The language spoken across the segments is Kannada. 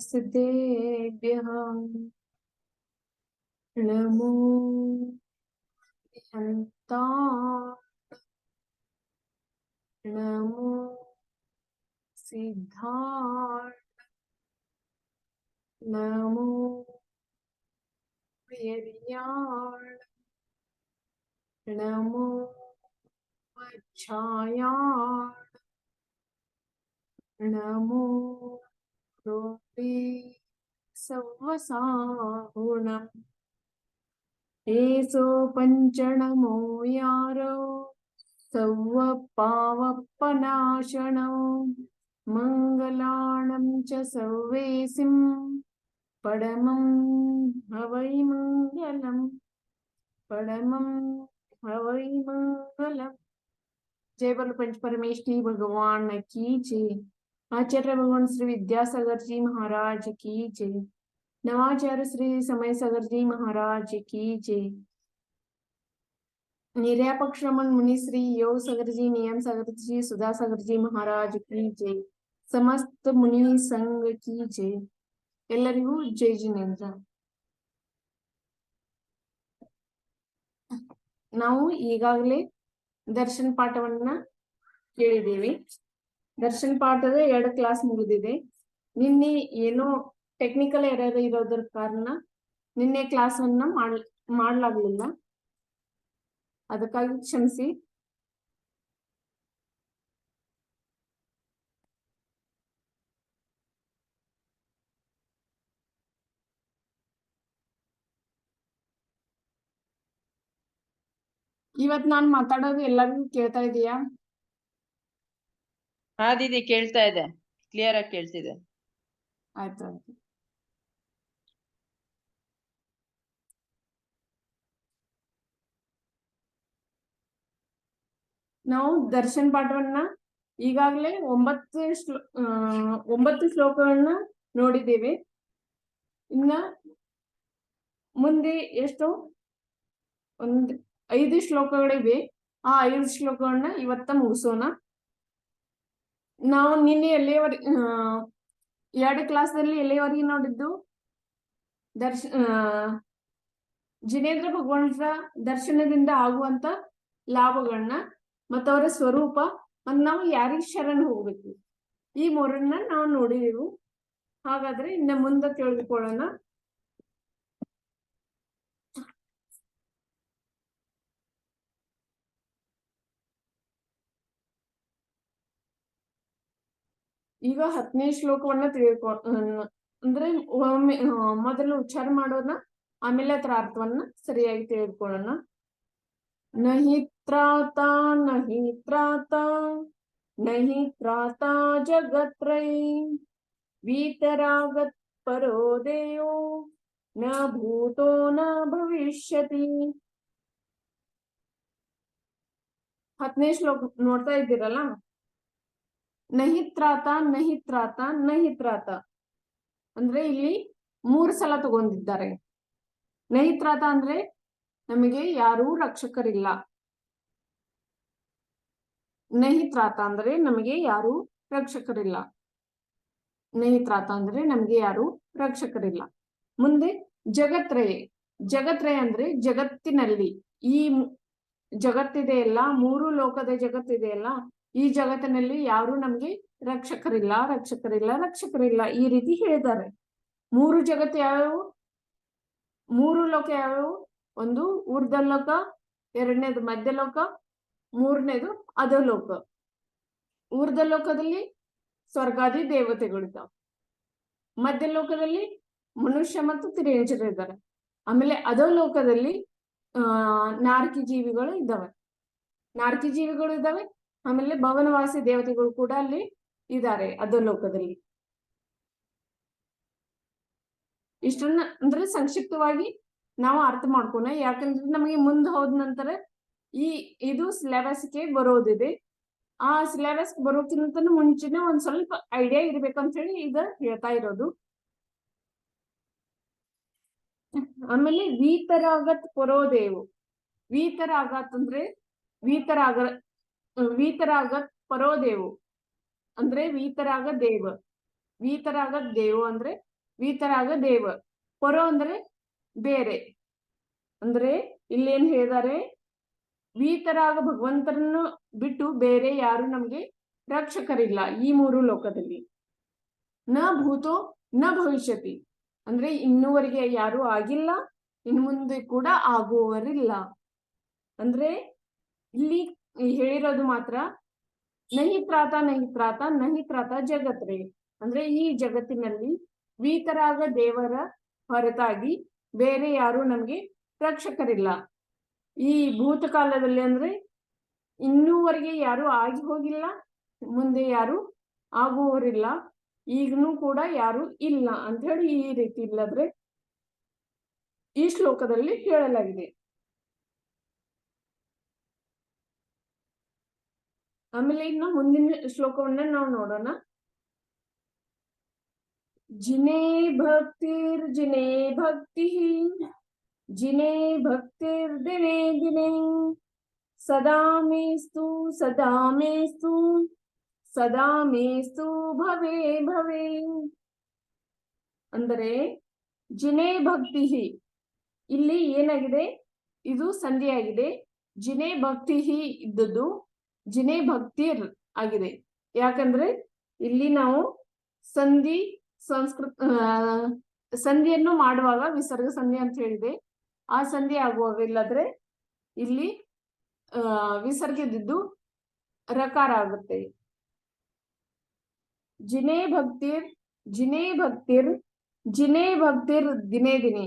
सिद्धेभ्यः नमो हन्ता नमो सिद्धार्थ नमो प्रियर्याण नमो छायाण नमो रोपे सवसाहुणम् ಏಸೋ ಪಂಚಣಮೋ ಯಾರೋ ಸವ್ವ ಪಾವಪ್ಪನಾಶನೋ ಮಂಗಲಾಣಂ ಚ ಸವ್ವೇಸಿಂ ಪಡಮಂ ಹವೈ ಮಂಗಲಂ ಪಡಮಂ ಹವೈ ಮಂಗಲಂ। जय बोलो पंच परमेष्ठी भगवान की जय। आचार्य भगवान श्री विद्यासागर जी महाराज की जय। नवाचार्य श्री समय सागर जी महाराज की जय। निर्यापक श्रमण मुनि श्री योग सागर जी नियम सागर जी सुधा सागर जी महाराज की जय। समस्त मुनि संघ की जय। ಎಲ್ಲರಿಗೂ ಜೈ ಜಿನೇಂದ್ರ। ನಾವು ಈಗಾಗಲೇ ದರ್ಶನ ಪಾಠವನ್ನ ಕೇಳಿದ್ದೀವಿ। ದರ್ಶನ ಪಾಠದ 2 ಕ್ಲಾಸ್ ಮುಗಿದಿದೆ। ನಿನ್ನೆ ಏನೋ ಟೆಕ್ನಿಕಲ್ ಎರರ್ ಇರೋದ್ರ ಕಾರಣ ನಿನ್ನೆ ಕ್ಲಾಸ್ ಅನ್ನ ಮಾಡಲಾಗಲಿಲ್ಲ, ಅದಕ್ಕಾಗಿ ಕ್ಷಮಿಸಿ। ಇವತ್ತು ನಾನು ಮಾತಾಡೋದು ಎಲ್ಲರಿಗೂ ಕೇಳ್ತಾ ಇದೆಯಾ? ಹಾ ದೀದಿ, ಕೇಳ್ತಾ ಇದೆ, ಕ್ಲಿಯರ್ ಆಗಿ ಕೇಳ್ತಿದೆ। ಆಯ್ತು ಆಯ್ತು। ನಾವು ದರ್ಶನ ಪಾಠವನ್ನ ಈಗಾಗಲೇ 9 ಶ್ಲೋಕಗಳನ್ನ ನೋಡಿದ್ದೇವೆ। ಇನ್ನ ಮುಂದೆ ಎಷ್ಟು 5 ಶ್ಲೋಕಗಳಿವೆ। ಆ 5 ಶ್ಲೋಕಗಳನ್ನ ಇವತ್ತ ಮುಗಿಸೋಣ। ನಾವು ನಿನ್ನೆ ಎಲ್ಲಿಯವರೆಗೆ 2 ಕ್ಲಾಸ್ದಲ್ಲಿ ಎಲ್ಲಿಯವರೆಗೆ ನೋಡಿದ್ದು ಜಿನೇಂದ್ರ ಭಗವಂತರ ದರ್ಶನದಿಂದ ಆಗುವಂತ ಲಾಭಗಳನ್ನ ಮತ್ತವರ ಸ್ವರೂಪ ಮತ್ತು ನಾವು ಯಾರಿಗೆ ಶರಣ ಹೋಗ್ಬೇಕು, ಈ 3ನ್ನ ನಾವು ನೋಡಿದೆವು। ಹಾಗಾದ್ರೆ ಇನ್ನ ಮುಂದೆ ತಿಳಿದುಕೊಳ್ಳೋಣ। ಈಗ 10ನೇ ಶ್ಲೋಕವನ್ನ ಅಂದ್ರೆ ಮೊದಲು ಉಚ್ಚಾರ ಮಾಡೋಣ, ಆಮೇಲೆ ಅದರ ಅರ್ಥವನ್ನ ಸರಿಯಾಗಿ ತಿಳಿದುಕೊಳ್ಳೋಣ। ನಹಿ ತ್ರಾತ ನಹಿ ತ್ರಾತ ನಹಿ ತ್ರಾತ ಜಗತ್ರೈ ವೀತರಾಗತ್ ಪರೋ ದೇವೋ ನ ಭೂತೋ ನ ಭವಿಷ್ಯತಿ। 10ನೇ ಶ್ಲೋಕ ನೋಡ್ತಾ ಇದ್ದೀರಲ್ಲ, ನಹಿ ತ್ರಾತ ನಹಿ ತ್ರಾತ ನಹಿ ತ್ರಾತ ಅಂದ್ರೆ ಇಲ್ಲಿ 3 ಸಲ ತಗೊಂಡಿದ್ದಾರೆ। ನಹಿ ತ್ರಾತ ಅಂದ್ರೆ ನಮಗೆ ಯಾರೂ ರಕ್ಷಕರಿಲ್ಲ। ನಹಿ ತ್ರಾತ ಅಂದ್ರೆ ನಮಗೆ ಯಾರೂ ರಕ್ಷಕರಿಲ್ಲ। ನಹಿ ತ್ರಾತ ಅಂದ್ರೆ ನಮಗೆ ಯಾರೂ ರಕ್ಷಕರಿಲ್ಲ। ಮುಂದೆ ಜಗತ್ರಯ, ಜಗತ್ರಯ ಅಂದ್ರೆ ಜಗತ್ತಿನಲ್ಲಿ ಈ ಜಗತ್ತಿದೆಯಲ್ಲ, 3 ಲೋಕದ ಜಗತ್ತಿದೆಯಲ್ಲ, ಈ ಜಗತ್ತಿನಲ್ಲಿ ಯಾರು ನಮ್ಗೆ ರಕ್ಷಕರಿಲ್ಲ ರಕ್ಷಕರಿಲ್ಲ ರಕ್ಷಕರಿಲ್ಲ ಈ ರೀತಿ ಹೇಳಿದ್ದಾರೆ। 3 ಜಗತ್ತು ಯಾವ್ಯಾವು? 3 ಲೋಕ ಯಾವ್ಯಾವು? ಒಂದು ಊರ್ಧ್ವಲೋಕ, 2ನೇದು ಮಧ್ಯಲೋಕ, 3ನೇದು ಅಧೋಲೋಕ। ಊರ್ಧ್ವಲೋಕದಲ್ಲಿ ಸ್ವರ್ಗಾದಿ ದೇವತೆಗಳಿದ್ದಾವೆ, ಮಧ್ಯಲೋಕದಲ್ಲಿ ಮನುಷ್ಯ ಮತ್ತು ತಿರ್ಯಂಚರು ಇದ್ದಾರೆ, ಆಮೇಲೆ ಅಧೋಲೋಕದಲ್ಲಿ ನಾರಕಿ ಜೀವಿಗಳು ಇದ್ದಾವೆ। ನಾರ್ಕಿ ಜೀವಿಗಳು ಇದಾವೆ, ಆಮೇಲೆ ಭವನವಾಸಿ ದೇವತೆಗಳು ಕೂಡ ಅಲ್ಲಿ ಇದ್ದಾರೆ ಅಧೋಲೋಕದಲ್ಲಿ. ಇಷ್ಟನ್ನ ಅಂದ್ರೆ ಸಂಕ್ಷಿಪ್ತವಾಗಿ ನಾವು ಅರ್ಥ ಮಾಡ್ಕೋಣ, ಯಾಕಂದ್ರೆ ನಮಗೆ ಮುಂದೆ ಹೋದ ನಂತರ ಇದು ಸಿಲೆಬಸ್ಗೆ ಬರೋದಿದೆ. ಆ ಸಿಲೆಬಸ್ ಬರೋಕ್ಕಿಂತ ಮುಂಚೆನೆ ಒಂದ್ ಸ್ವಲ್ಪ ಐಡಿಯಾ ಇರ್ಬೇಕಂತ ಹೇಳಿ ಇದು ಹೇಳ್ತಾ ಇರೋದು. ಆಮೇಲೆ ವೀತರಾಗತ್ ಪರೋದೇವು. ವೀತರಾಗತ್ ಅಂದ್ರೆ ವೀತರಾಗತ್ ಪರೋದೇವು ಅಂದ್ರೆ ವೀತರಾಗ ದೇವ ಅಂದ್ರೆ ವೀತರಾಗ ದೇವ. ಪರೋ ಅಂದ್ರೆ ಬೇರೆ. ಅಂದ್ರೆ ಇಲ್ಲೇನ್ ಹೇಳಿದಾರೆ, ವೀತರಾಗ ಭಗವಂತರನ್ನು ಬಿಟ್ಟು ಬೇರೆ ಯಾರು ನಮ್ಗೆ ರಕ್ಷಕರಿಲ್ಲ ಈ 3 ಲೋಕದಲ್ಲಿ. ನ ಭೂತೋ ನ ಭವಿಷ್ಯತಿ ಅಂದ್ರೆ ಇನ್ನೂವರೆಗೆ ಯಾರು ಆಗಿಲ್ಲ, ಇನ್ನು ಮುಂದೆ ಕೂಡ ಆಗುವವರಿಲ್ಲ. ಅಂದ್ರೆ ಇಲ್ಲಿ ಹೇಳಿರೋದು ಮಾತ್ರ ನಹಿ ತ್ರಾತ ಜಗತ್ರೇ ಅಂದ್ರೆ ಈ ಜಗತ್ತಿನಲ್ಲಿ ವೀತರಾಗ ದೇವರ ಹೊರತಾಗಿ ಬೇರೆ ಯಾರು ನಮ್ಗೆ ರಕ್ಷಕರಿಲ್ಲ. ಈ ಭೂತಕಾಲದಲ್ಲಿ ಅಂದ್ರೆ ಇನ್ನೂವರೆಗೆ ಯಾರು ಆಗಿ ಹೋಗಿಲ್ಲ, ಮುಂದೆ ಯಾರು ಆಗುವವರಿಲ್ಲ, ಈಗನೂ ಕೂಡ ಯಾರು ಇಲ್ಲ ಅಂತ ಹೇಳಿ ಈ ರೀತಿ ಇಲ್ಲದ್ರೆ ಈ ಶ್ಲೋಕದಲ್ಲಿ ಹೇಳಲಾಗಿದೆ. ಆಮೇಲೆ ಇನ್ನು ಮುಂದಿನ ಶ್ಲೋಕವನ್ನ ನಾವು ನೋಡೋಣ. ಜಿನೇ ಭಕ್ತಿರ್ ಜಿನೇ ಭಕ್ತಿರ್ ದಿನೇ ದಿನೇ ಸದಾ ಮೇಸ್ತು ಭವೇ ಭವೇ. ಅಂದರೆ ಜಿನೇ ಭಕ್ತಿ, ಇಲ್ಲಿ ಏನಾಗಿದೆ, ಇದು ಸಂಧಿಯಾಗಿದೆ. ಜಿನೇ ಭಕ್ತಿ ಇದ್ದದ್ದು ಜಿನೇ ಭಕ್ತಿರ್ ಆಗಿದೆ. ಯಾಕಂದ್ರೆ ಇಲ್ಲಿ ನಾವು ಸಂಧಿಯನ್ನು ಮಾಡುವಾಗ ವಿಸರ್ಗ ಸಂಧಿ ಅಂತ ಹೇಳಿದೆ, ಆ ಸಂಧಿ ಆಗುವಾಗ ಇಲ್ಲದ್ರೆ ಇಲ್ಲಿ ವಿಸರ್ಗದಿದ್ದು ರಕಾರ ಆಗುತ್ತೆ. ಜಿನೇ ಭಕ್ತಿರ್ ದಿನೇ ದಿನೇ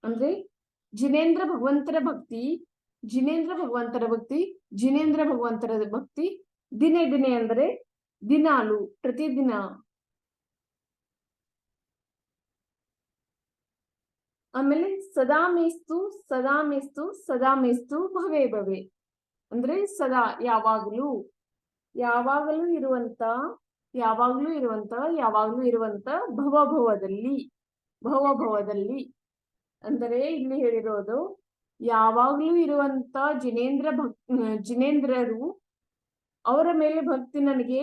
ಅಂದ್ರೆ ಜಿನೇಂದ್ರ ಭಗವಂತರ ಭಕ್ತಿ ದಿನೇ ದಿನೇ ಅಂದ್ರೆ ದಿನಾಲು, ಪ್ರತಿದಿನ. ಆಮೇಲೆ ಸದಾ ಮೇಸ್ತು ಭವೇ ಭವೇ ಅಂದ್ರೆ ಸದಾ ಯಾವಾಗ್ಲೂ ಇರುವಂತ ಭವಭವದಲ್ಲಿ ಅಂದರೆ ಇಲ್ಲಿ ಹೇಳಿರೋದು ಯಾವಾಗ್ಲೂ ಇರುವಂತ ಜಿನೇಂದ್ರರು ಅವರ ಮೇಲೆ ಭಕ್ತಿ ನನಗೆ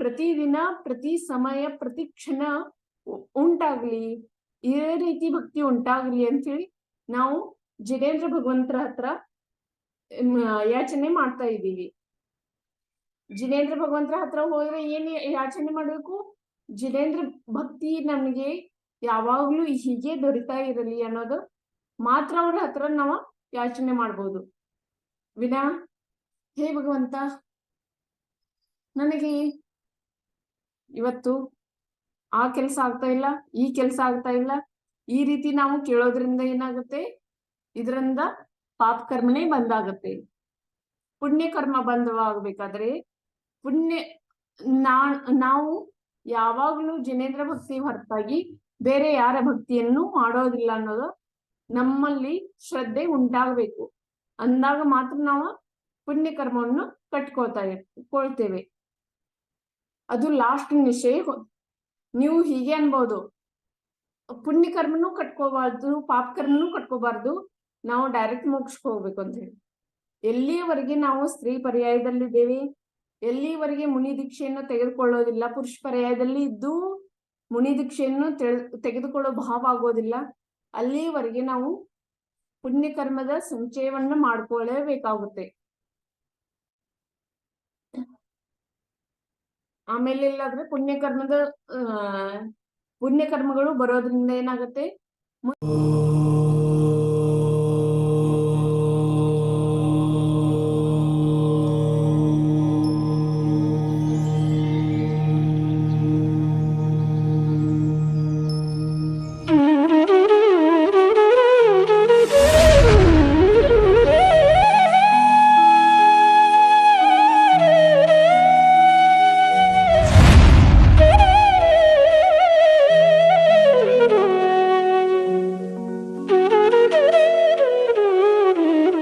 ಪ್ರತಿದಿನ, ಪ್ರತಿ ಸಮಯ, ಪ್ರತಿ ಕ್ಷಣ ಉಂಟಾಗ್ಲಿ, ಇದೇ ರೀತಿ ಭಕ್ತಿ ಉಂಟಾಗ್ಲಿ ಅಂತ ಹೇಳಿ ನಾವು ಜಿನೇಂದ್ರ ಭಗವಂತರ ಹತ್ರ ಯಾಚನೆ ಮಾಡ್ತಾ ಇದ್ದೀವಿ. ಜಿನೇಂದ್ರ ಭಗವಂತರ ಹತ್ರ ಹೋದ್ರೆ ಏನ್ ಯಾಚನೆ ಮಾಡ್ಬೇಕು? ಜಿನೇಂದ್ರ ಭಕ್ತಿ ನಮ್ಗೆ ಯಾವಾಗ್ಲೂ ಹೀಗೆ ದೊರಿತಾ ಇರಲಿ ಅನ್ನೋದು ಮಾತ್ರ ಅವ್ರ ಹತ್ರ ನಾವು ಯಾಚನೆ ಮಾಡ್ಬೋದು. ವಿನಾ ಹೇ ಭಗವಂತ, ನನಗೆ ಇವತ್ತು ಆ ಕೆಲಸ ಆಗ್ತಾ ಇಲ್ಲ, ಈ ಕೆಲಸ ಆಗ್ತಾ ಇಲ್ಲ, ಈ ರೀತಿ ನಾವು ಕೇಳೋದ್ರಿಂದ ಏನಾಗುತ್ತೆ, ಇದರಿಂದ ಪಾಪ ಕರ್ಮನೇ ಬಂದಾಗತ್ತೆ. ಪುಣ್ಯ ಕರ್ಮ ಬಂಧವಾಗಬೇಕಾದ್ರೆ ನಾವು ಯಾವಾಗ್ಲೂ ಜಿನೇಂದ್ರ ಭಕ್ತಿ ಹೊರತಾಗಿ ಬೇರೆ ಯಾರ ಭಕ್ತಿಯನ್ನು ಮಾಡೋದಿಲ್ಲ ಅನ್ನೋದು ನಮ್ಮಲ್ಲಿ ಶ್ರದ್ಧೆ ಉಂಟಾಗಬೇಕು. ಅಂದಾಗ ಮಾತ್ರ ನಾವು ಪುಣ್ಯ ಕರ್ಮವನ್ನು ಕಟ್ಕೊಳ್ತೇವೆ. ಅದು ಲಾಸ್ಟ್ ನಿಶ್ಚಯ. ನೀವು ಹೀಗೆ ಅನ್ಬೋದು, ಪುಣ್ಯ ಕರ್ಮನೂ ಕಟ್ಕೋಬಾರ್ದು, ಪಾಪ ಕರ್ಮನೂ ಕಟ್ಕೋಬಾರ್ದು, ನಾವು ಡೈರೆಕ್ಟ್ ಮೋಕ್ಷಕ್ಕೆ ಹೋಗ್ಬೇಕು ಅಂತ ಹೇಳಿ. ಎಲ್ಲಿಯವರೆಗೆ ನಾವು ಸ್ತ್ರೀ ಪರ್ಯಾಯದಲ್ಲಿದ್ದೇವೆ, ಎಲ್ಲಿವರೆಗೆ ಮುನಿ ದೀಕ್ಷೆಯನ್ನು ತೆಗೆದುಕೊಳ್ಳೋದಿಲ್ಲ, ಪುರುಷ ಪರ್ಯಾಯದಲ್ಲಿ ಇದ್ದು ಮುನಿ ದೀಕ್ಷೆಯನ್ನು ತೆಗೆದುಕೊಳ್ಳೋ ಭಾವ ಆಗೋದಿಲ್ಲ, ಅಲ್ಲಿವರೆಗೆ ನಾವು ಪುಣ್ಯ ಕರ್ಮದ ಸಂಚಯವನ್ನು ಮಾಡ್ಕೊಳ್ಳೇಬೇಕಾಗುತ್ತೆ. ಆಮೇಲೆ ಇಲ್ಲಾದ್ರೆ ಪುಣ್ಯ ಕರ್ಮಗಳು ಬರೋದ್ರಿಂದ ಏನಾಗುತ್ತೆ,